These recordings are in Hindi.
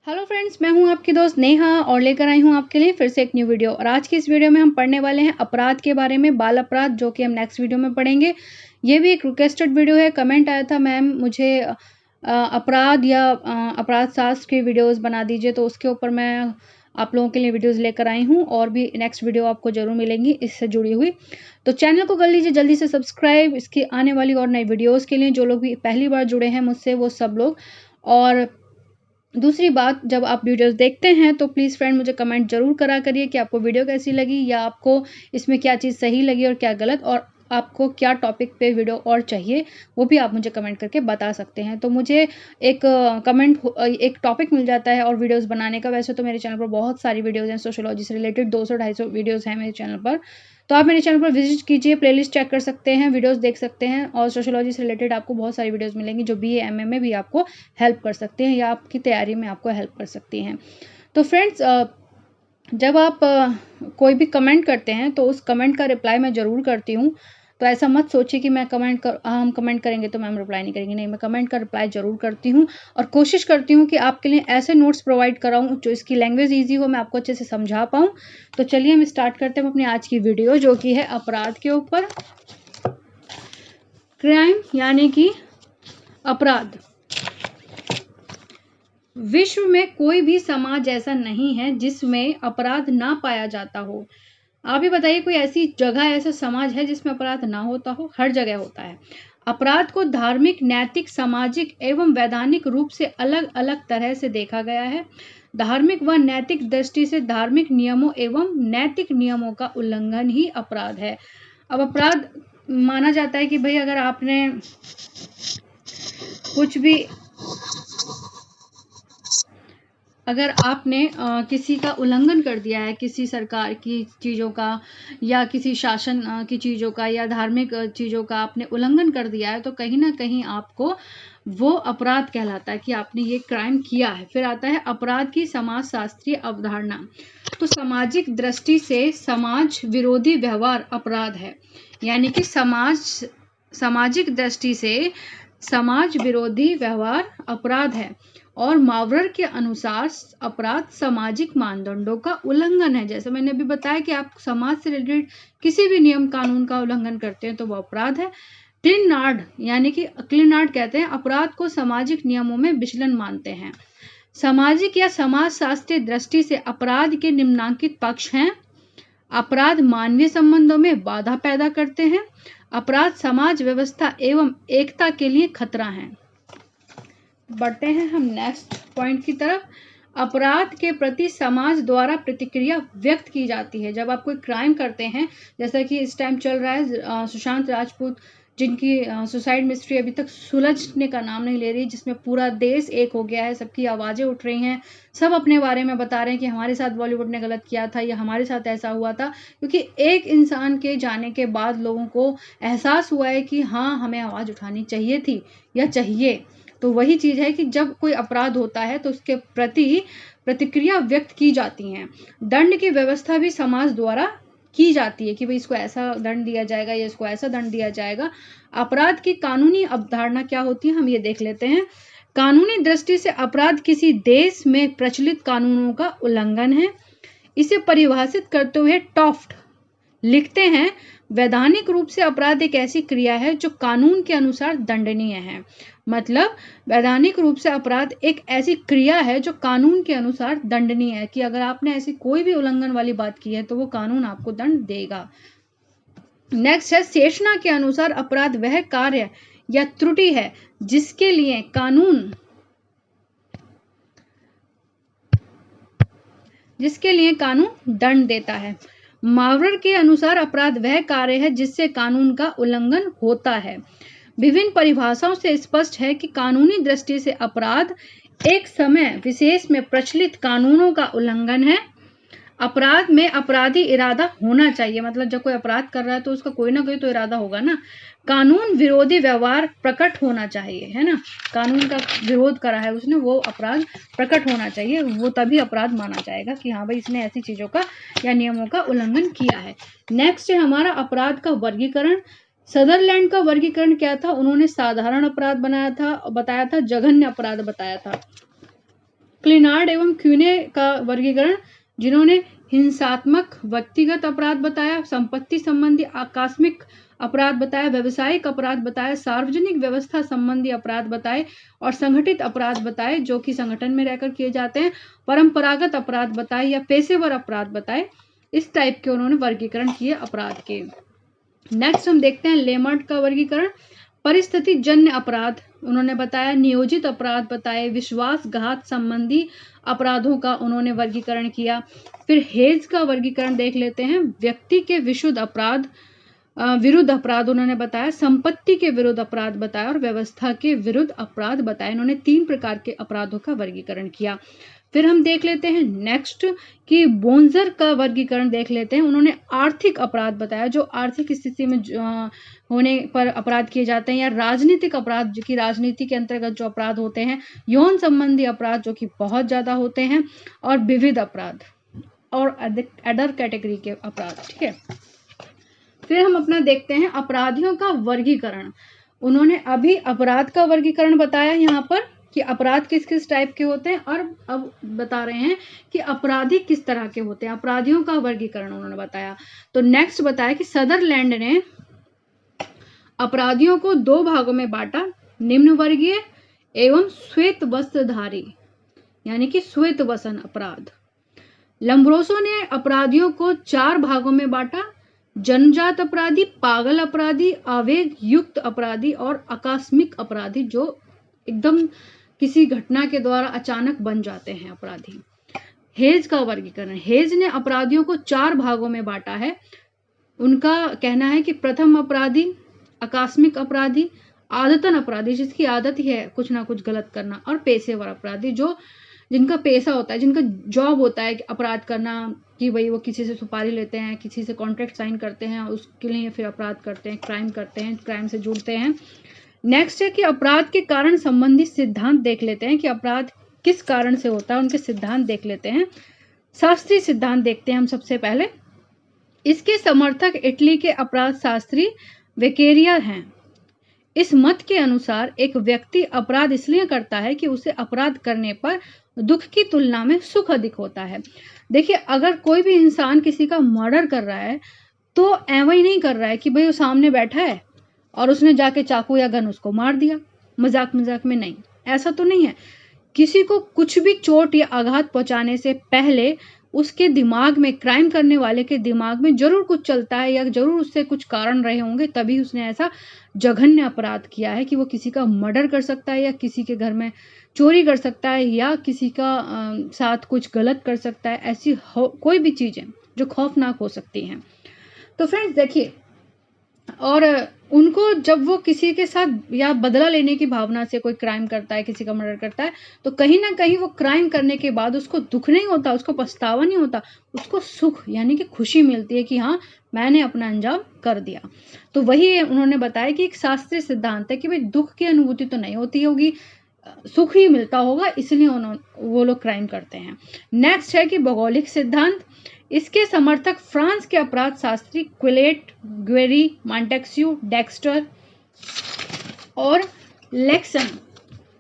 हेलो फ्रेंड्स, मैं हूं आपकी दोस्त नेहा और लेकर आई हूं आपके लिए फिर से एक न्यू वीडियो। और आज की इस वीडियो में हम पढ़ने वाले हैं अपराध के बारे में, बाल अपराध, जो कि हम नेक्स्ट वीडियो में पढ़ेंगे। ये भी एक रिक्वेस्टेड वीडियो है। कमेंट आया था, मैम मुझे अपराध या अपराध शास्त्र की वीडियोस बना दीजिए, तो उसके ऊपर मैं आप लोगों के लिए वीडियोस लेकर आई हूँ। और भी नेक्स्ट वीडियो आपको जरूर मिलेंगी इससे जुड़ी हुई। तो चैनल को कर लीजिए जल्दी से सब्सक्राइब, इसकी आने वाली और नई वीडियोज़ के लिए। जो लोग भी पहली बार जुड़े हैं मुझसे, वो सब लोग। और दूसरी बात, जब आप वीडियोस देखते हैं तो प्लीज़ फ्रेंड मुझे कमेंट जरूर करा करिए कि आपको वीडियो कैसी लगी, या आपको इसमें क्या चीज़ सही लगी और क्या गलत, और आपको क्या टॉपिक पे वीडियो और चाहिए, वो भी आप मुझे कमेंट करके बता सकते हैं। तो मुझे एक एक टॉपिक मिल जाता है और वीडियोस बनाने का। वैसे तो मेरे चैनल पर बहुत सारी वीडियोस हैं सोशियोलॉजी से रिलेटेड, 200-250 वीडियोस हैं मेरे चैनल पर। तो आप मेरे चैनल पर विजिट कीजिए, प्लेलिस्ट चेक कर सकते हैं, वीडियोस देख सकते हैं। और सोशियोलॉजी से रिलेटेड आपको बहुत सारी वीडियोस मिलेंगी जो BA MA में भी आपको हेल्प कर सकते हैं या आपकी तैयारी में आपको हेल्प कर सकती हैं। तो फ्रेंड्स, जब आप कोई भी कमेंट करते हैं तो उस कमेंट का रिप्लाई मैं ज़रूर करती हूँ। तो ऐसा मत सोचिए कि हम कमेंट करेंगे तो मैम रिप्लाई नहीं करेंगे। नहीं, मैं कमेंट का रिप्लाई ज़रूर करती हूँ और कोशिश करती हूँ कि आपके लिए ऐसे नोट्स प्रोवाइड कराऊँ जो इसकी लैंग्वेज ईजी हो, मैं आपको अच्छे से समझा पाऊँ। तो चलिए हम स्टार्ट करते हैं अपनी आज की वीडियो, जो कि है अपराध के ऊपर। क्राइम यानी कि अपराध। विश्व में कोई भी समाज ऐसा नहीं है जिसमें अपराध ना पाया जाता हो। आप ही बताइए, कोई ऐसी जगह, ऐसा समाज है जिसमें अपराध ना होता हो? हर जगह होता है। अपराध को धार्मिक, नैतिक, सामाजिक एवं वैधानिक रूप से अलग अलग तरह से देखा गया है। धार्मिक व नैतिक दृष्टि से धार्मिक नियमों एवं नैतिक नियमों का उल्लंघन ही अपराध है। अब अपराध माना जाता है कि भाई अगर आपने कुछ भी, अगर आपने किसी का उल्लंघन कर दिया है, किसी सरकार की चीज़ों का या किसी शासन की चीज़ों का या धार्मिक चीज़ों का आपने उल्लंघन कर दिया है, तो कहीं ना कहीं आपको वो अपराध कहलाता है कि आपने ये क्राइम किया है। फिर आता है अपराध की समाज शास्त्रीय अवधारणा। तो सामाजिक दृष्टि से समाज विरोधी व्यवहार अपराध है। यानी कि सामाजिक दृष्टि से समाज विरोधी व्यवहार अपराध है। और मावरर के अनुसार अपराध सामाजिक मानदंडों का उल्लंघन है। जैसे मैंने अभी बताया कि आप समाज से रिलेटेड किसी भी नियम कानून का उल्लंघन करते हैं तो वो अपराध है। क्लिनार्ड यानी कि क्लिनार्ड कहते हैं अपराध को सामाजिक नियमों में विचलन मानते हैं। सामाजिक या समाज शास्त्रीय दृष्टि से अपराध के निम्नलिखित पक्ष हैं। अपराध मानवीय संबंधों में बाधा पैदा करते हैं। अपराध समाज व्यवस्था एवं एकता के लिए खतरा है। बढ़ते हैं हम नेक्स्ट पॉइंट की तरफ। अपराध के प्रति समाज द्वारा प्रतिक्रिया व्यक्त की जाती है। जब आप कोई क्राइम करते हैं, जैसा कि इस टाइम चल रहा है सुशांत राजपूत, जिनकी सुसाइड मिस्ट्री अभी तक सुलझने का नाम नहीं ले रही, जिसमें पूरा देश एक हो गया है, सबकी आवाज़ें उठ रही हैं, सब अपने बारे में बता रहे हैं कि हमारे साथ बॉलीवुड ने गलत किया था या हमारे साथ ऐसा हुआ था। क्योंकि एक इंसान के जाने के बाद लोगों को एहसास हुआ है कि हाँ, हमें आवाज़ उठानी चाहिए थी या चाहिए। तो वही चीज़ है कि जब कोई अपराध होता है तो उसके प्रति प्रतिक्रिया व्यक्त की जाती हैं। दंड की व्यवस्था भी समाज द्वारा की जाती है कि भाई इसको ऐसा दंड दिया जाएगा या इसको ऐसा दंड दिया जाएगा। अपराध की कानूनी अवधारणा क्या होती है, हम ये देख लेते हैं। कानूनी दृष्टि से अपराध किसी देश में प्रचलित कानूनों का उल्लंघन है। इसे परिभाषित करते हुए टॉफ्ट लिखते हैं, वैधानिक रूप से अपराध एक ऐसी क्रिया है जो कानून के अनुसार दंडनीय है। मतलब वैधानिक रूप से अपराध एक ऐसी क्रिया है जो कानून के अनुसार दंडनीय है, कि अगर आपने ऐसी कोई भी उल्लंघन वाली बात की है तो वो कानून आपको दंड देगा। नेक्स्ट है, शेषना के अनुसार अपराध वह कार्य या त्रुटि है जिसके लिए कानून दंड देता है। मावरर के अनुसार अपराध वह कार्य है जिससे कानून का उल्लंघन होता है। विभिन्न परिभाषाओं से स्पष्ट है कि कानूनी दृष्टि से अपराध एक समय विशेष में प्रचलित कानूनों का उल्लंघन है। अपराध में अपराधी इरादा होना चाहिए। मतलब जब कोई अपराध कर रहा है तो उसका कोई ना कोई तो इरादा होगा ना। कानून विरोधी व्यवहार प्रकट होना चाहिए, है ना। कानून का विरोध करा है उसने, वो अपराध प्रकट होना चाहिए, वो तभी अपराध माना जाएगा कि हाँ भाई इसने ऐसी चीजों का या नियमों का उल्लंघन किया है। नेक्स्ट है हमारा अपराध का वर्गीकरण। सदरलैंड का वर्गीकरण क्या था? उन्होंने साधारण अपराध बताया था, जघन्य अपराध बताया था। क्लिनार्ड एवं क्यूने का वर्गीकरण, जिन्होंने हिंसात्मक व्यक्तिगत अपराध बताया, संपत्ति संबंधी आकस्मिक अपराध बताया, व्यवसायिक अपराध बताया, सार्वजनिक व्यवस्था संबंधी अपराध बताए और संगठित अपराध बताए जो कि संगठन में रहकर किए जाते हैं, परंपरागत अपराध बताए या पेशेवर अपराध बताए। इस टाइप के उन्होंने वर्गीकरण किए अपराध के। नेक्स्ट हम देखते हैं लेमर्ट का वर्गीकरण। परिस्थिति जन्य अपराध उन्होंने बताया, नियोजित अपराध बताए, विश्वासघात संबंधी अपराधों का उन्होंने वर्गीकरण किया। फिर हेज का वर्गीकरण देख लेते हैं। व्यक्ति के विरुद्ध अपराध उन्होंने बताया, संपत्ति के विरुद्ध अपराध बताया और व्यवस्था के विरुद्ध अपराध बताया। इन्होंने 3 प्रकार के अपराधों का वर्गीकरण किया। फिर हम देख लेते हैं नेक्स्ट कि बोन्जर का वर्गीकरण देख लेते हैं। उन्होंने आर्थिक अपराध बताया, जो आर्थिक स्थिति में होने पर अपराध किए जाते हैं, या राजनीतिक अपराध जो कि राजनीति के अंतर्गत जो अपराध होते हैं, यौन संबंधी अपराध जो कि बहुत ज्यादा होते हैं, और विविध अपराध और अदर कैटेगरी के अपराध। ठीक है, फिर हम अपना देखते हैं अपराधियों का वर्गीकरण। उन्होंने अभी अपराध का वर्गीकरण बताया यहाँ पर कि अपराध किस किस टाइप के होते हैं, और अब बता रहे हैं कि अपराधी किस तरह के होते हैं। अपराधियों का वर्गीकरण उन्होंने बताया। तो नेक्स्ट बताया कि सदरलैंड ने अपराधियों को 2 भागों में बांटा, निम्न वर्गीय एवं श्वेत वस्त्रधारी, यानी कि श्वेत वसन अपराध। लम्ब्रोसो ने अपराधियों को 4 भागों में बांटा, जन्मजात अपराधी, पागल अपराधी, आवेग युक्त अपराधी और आकस्मिक अपराधी, जो एकदम किसी घटना के द्वारा अचानक बन जाते हैं अपराधी। हेज का वर्गीकरण, हेज ने अपराधियों को 4 भागों में बांटा है। उनका कहना है कि प्रथम अपराधी, आकस्मिक अपराधी, आदतन अपराधी जिसकी आदत ही है कुछ ना कुछ गलत करना, और पेशेवर अपराधी जो जिनका पेशा होता है, जिनका जॉब होता है अपराध करना, कि भाई वो किसी से सुपारी लेते हैं, किसी से कॉन्ट्रैक्ट साइन करते हैं, उसके लिए फिर अपराध करते हैं, क्राइम करते हैं, क्राइम से जुड़ते हैं। नेक्स्ट है कि अपराध के कारण संबंधी सिद्धांत देख लेते हैं कि अपराध किस कारण से होता है, उनके सिद्धांत देख लेते हैं। शास्त्रीय सिद्धांत देखते हैं हम सबसे पहले। इसके समर्थक इटली के अपराध शास्त्री वेकेरिया हैं। इस मत के अनुसार एक व्यक्ति अपराध इसलिए करता है कि उसे अपराध करने पर दुख की तुलना में सुख अधिक होता है। देखिए, अगर कोई भी इंसान किसी का मर्डर कर रहा है तो ऐसा ही नहीं कर रहा है कि भाई वो सामने बैठा है और उसने जाके चाकू या गन उसको मार दिया मजाक मजाक में, नहीं, ऐसा तो नहीं है। किसी को कुछ भी चोट या आघात पहुंचाने से पहले उसके दिमाग में, क्राइम करने वाले के दिमाग में जरूर कुछ चलता है, या जरूर उससे कुछ कारण रहे होंगे, तभी उसने ऐसा जघन्य अपराध किया है कि वो किसी का मर्डर कर सकता है, या किसी के घर में चोरी कर सकता है, या किसी का साथ कुछ गलत कर सकता है। ऐसी कोई भी चीजें जो खौफनाक हो सकती हैं। तो फ्रेंड्स देखिए, और उनको जब वो किसी के साथ या बदला लेने की भावना से कोई क्राइम करता है, किसी का मर्डर करता है, तो कहीं ना कहीं वो क्राइम करने के बाद उसको दुख नहीं होता, उसको पछतावा नहीं होता, उसको सुख यानी कि खुशी मिलती है कि हाँ, मैंने अपना अंजाम कर दिया। तो वही उन्होंने बताया कि एक शास्त्रीय सिद्धांत है कि भाई दुख की अनुभूति तो नहीं होती होगी, सुख ही मिलता होगा, इसलिए वो लोग क्राइम करते हैं। नेक्स्ट है कि भौगोलिक सिद्धांत। इसके समर्थक फ्रांस के अपराध शास्त्री क्विलेट, ग्वेरी, मॉन्टेक्स्यू, डेक्स्टर और लेक्सन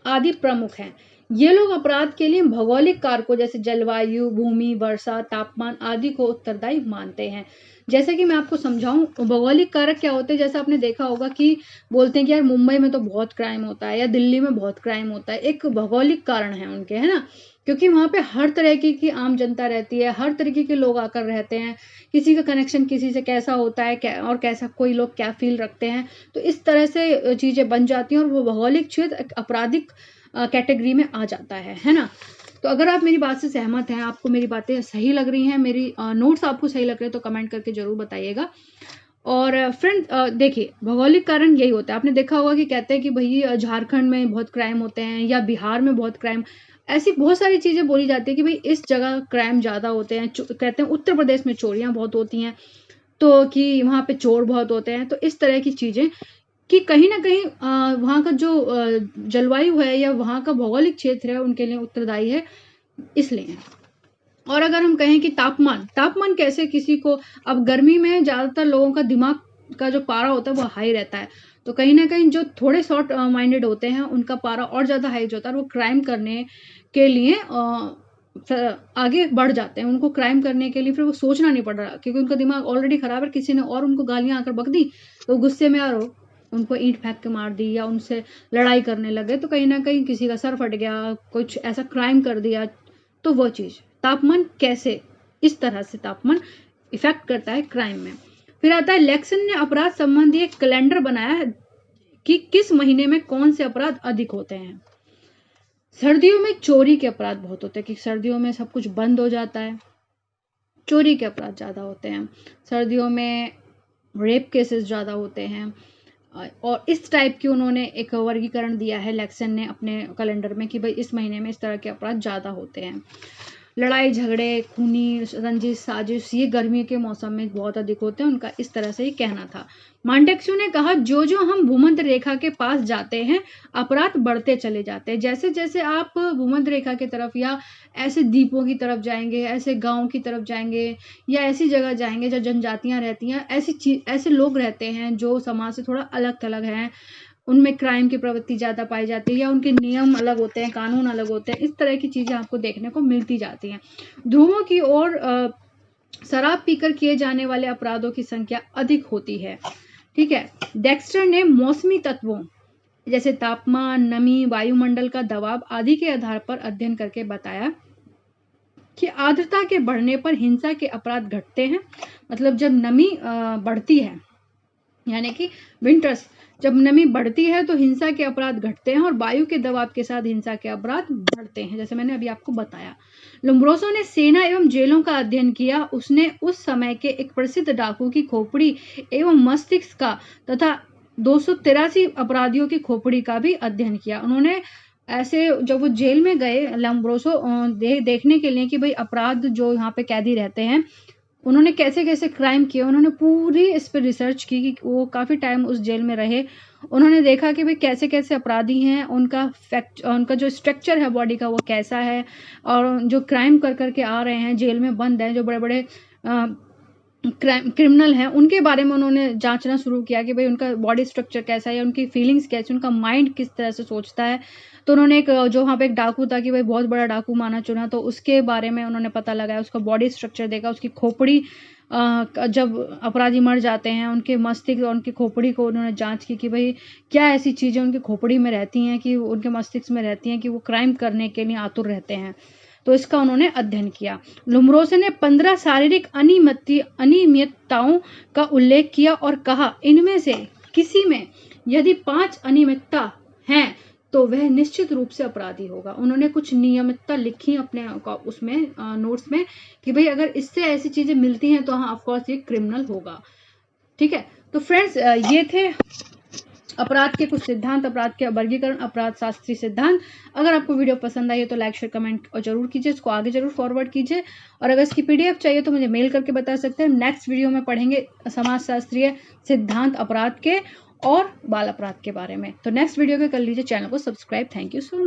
आदि प्रमुख हैं। ये लोग अपराध के लिए भौगोलिक कारकों जैसे जलवायु, भूमि, वर्षा, तापमान आदि को उत्तरदायी मानते हैं। जैसे कि मैं आपको समझाऊं, भौगोलिक कारक क्या होते हैं। जैसे आपने देखा होगा कि बोलते हैं कि यार मुंबई में तो बहुत क्राइम होता है या दिल्ली में बहुत क्राइम होता है, एक भौगोलिक कारण है उनके, है ना, क्योंकि वहां पे हर तरह की आम जनता रहती है, हर तरीके के लोग आकर रहते हैं, किसी का कनेक्शन किसी से कैसा होता है और कैसा कोई लोग क्या फील रखते हैं, तो इस तरह से चीजें बन जाती हैं और वो भौगोलिक क्षेत्र आपराधिक कैटेगरी में आ जाता है ना। तो अगर आप मेरी बात से सहमत हैं, आपको मेरी बातें सही लग रही हैं, मेरी नोट्स आपको सही लग रहे हैं, तो कमेंट करके जरूर बताइएगा। और फ्रेंड देखिए, भौगोलिक कारण यही होता है। आपने देखा होगा कि कहते हैं कि भाई झारखंड में बहुत क्राइम होते हैं या बिहार में बहुत क्राइम, ऐसी बहुत सारी चीजें बोली जाती है कि भाई इस जगह क्राइम ज्यादा होते हैं। कहते हैं उत्तर प्रदेश में चोरियां बहुत होती हैं, तो कि वहां पे चोर बहुत होते हैं। तो इस तरह की चीजें कि कहीं ना कहीं वहाँ का जो जलवायु है या वहाँ का भौगोलिक क्षेत्र है उनके लिए उत्तरदायी है, इसलिए। और अगर हम कहें कि तापमान कैसे किसी को, अब गर्मी में ज्यादातर लोगों का दिमाग का जो पारा होता है वो हाई रहता है, तो कहीं ना कहीं जो थोड़े शॉर्ट माइंडेड होते हैं उनका पारा और ज़्यादा हाई होता है और वो क्राइम करने के लिए आगे बढ़ जाते हैं। उनको क्राइम करने के लिए फिर वो सोचना नहीं पड़ रहा, क्योंकि उनका दिमाग ऑलरेडी खराब है। किसी ने और उनको गालियां आकर बक दी तो गुस्से में उनको ईंट फेंक के मार दी या उनसे लड़ाई करने लगे, तो कहीं ना कहीं किसी का सर फट गया, कुछ ऐसा क्राइम कर दिया। तो वो चीज़ तापमान कैसे, इस तरह से तापमान इफेक्ट करता है क्राइम में। फिर आता है लेक्सन ने अपराध संबंधी एक कैलेंडर बनाया है कि किस महीने में कौन से अपराध अधिक होते हैं। सर्दियों में चोरी के अपराध बहुत होते हैं, कि सर्दियों में सब कुछ बंद हो जाता है, चोरी के अपराध ज़्यादा होते हैं। सर्दियों में रेप केसेस ज़्यादा होते हैं। और इस टाइप की उन्होंने एक वर्गीकरण दिया है लेक्सन ने अपने कैलेंडर में कि भाई इस महीने में इस तरह के अपराध ज़्यादा होते हैं। लड़ाई झगड़े, खूनी रंजिश, साजिश, ये गर्मी के मौसम में बहुत अधिक होते हैं, उनका इस तरह से ही कहना था। मॉन्टेस्क्यू ने कहा जो जो हम भूमध्य रेखा के पास जाते हैं अपराध बढ़ते चले जाते हैं। जैसे जैसे आप भूमध्य रेखा की तरफ या ऐसे द्वीपों की तरफ जाएंगे, ऐसे गाँव की तरफ जाएंगे या ऐसी जगह जाएंगे जहाँ जनजातियां रहती हैं, ऐसे लोग रहते हैं जो समाज से थोड़ा अलग थलग हैं, उनमें क्राइम की प्रवृत्ति ज़्यादा पाई जाती है या उनके नियम अलग होते हैं, कानून अलग होते हैं, इस तरह की चीज़ें आपको देखने को मिलती जाती हैं। ध्रुवों की ओर शराब पीकर किए जाने वाले अपराधों की संख्या अधिक होती है। ठीक है। डेक्स्टर ने मौसमी तत्वों जैसे तापमान, नमी, वायुमंडल का दबाव आदि के आधार पर अध्ययन करके बताया कि आर्द्रता के बढ़ने पर हिंसा के अपराध घटते हैं। मतलब जब नमी बढ़ती है, यानी कि विंटर्स, जब नमी बढ़ती है तो हिंसा के अपराध घटते हैं और वायु के दबाव के साथ हिंसा के अपराध बढ़ते हैं, जैसे मैंने अभी आपको बताया। लोम्ब्रोसो ने सेना एवं जेलों का अध्ययन किया। उसने उस समय के एक प्रसिद्ध डाकू की खोपड़ी एवं मस्तिष्क का तथा 283 अपराधियों की खोपड़ी का भी अध्ययन किया। उन्होंने ऐसे जब वो जेल में गए लोम्ब्रोसो देखने के लिए कि भाई अपराध जो यहाँ पे कैदी रहते हैं उन्होंने कैसे कैसे क्राइम किए, उन्होंने पूरी इस पर रिसर्च की कि वो काफ़ी टाइम उस जेल में रहे। उन्होंने देखा कि भाई कैसे कैसे अपराधी हैं, उनका जो स्ट्रक्चर है बॉडी का वो कैसा है, और जो क्राइम कर करके आ रहे हैं, जेल में बंद हैं, जो बड़े बड़े क्रिमिनल हैं, उनके बारे में उन्होंने जांचना शुरू किया कि भाई उनका बॉडी स्ट्रक्चर कैसा है, उनकी फीलिंग्स कैसी, उनका माइंड किस तरह से सोचता है। तो उन्होंने जो वहाँ पे एक डाकू था कि भाई बहुत बड़ा डाकू माना चुना, तो उसके बारे में उन्होंने पता लगाया, उसका बॉडी स्ट्रक्चर देखा, उसकी खोपड़ी, जब अपराधी मर जाते हैं उनके मस्तिष्क और उनकी खोपड़ी को उन्होंने जांच की कि भाई क्या ऐसी चीज़ें उनकी खोपड़ी में रहती हैं, कि उनके मस्तिष्क में रहती हैं कि वो क्राइम करने के लिए आतुर रहते हैं। तो इसका उन्होंने अध्ययन किया। लोम्ब्रोसो ने 15 शारीरिक अनियमितताओं का उल्लेख किया और कहा इनमें से किसी में यदि 5 अनियमितता हैं तो वह निश्चित रूप से अपराधी होगा। उन्होंने कुछ नियमितता लिखी अपने उसमें नोट्स में कि भाई अगर इससे ऐसी चीजें मिलती हैं तो हाँ ऑफकोर्स ये क्रिमिनल होगा। ठीक है। तो फ्रेंड्स ये थे अपराध के कुछ सिद्धांत, अपराध के वर्गीकरण, अपराध शास्त्रीय सिद्धांत। अगर आपको वीडियो पसंद आई है तो लाइक, शेयर, कमेंट और जरूर कीजिए, इसको आगे जरूर फॉरवर्ड कीजिए। और अगर इसकी पीडीएफ चाहिए तो मुझे मेल करके बता सकते हैं। नेक्स्ट वीडियो में पढ़ेंगे समाजशास्त्रीय सिद्धांत अपराध के और बाल अपराध के बारे में। तो नेक्स्ट वीडियो के कर लीजिए, चैनल को subscribe. Thank you so much.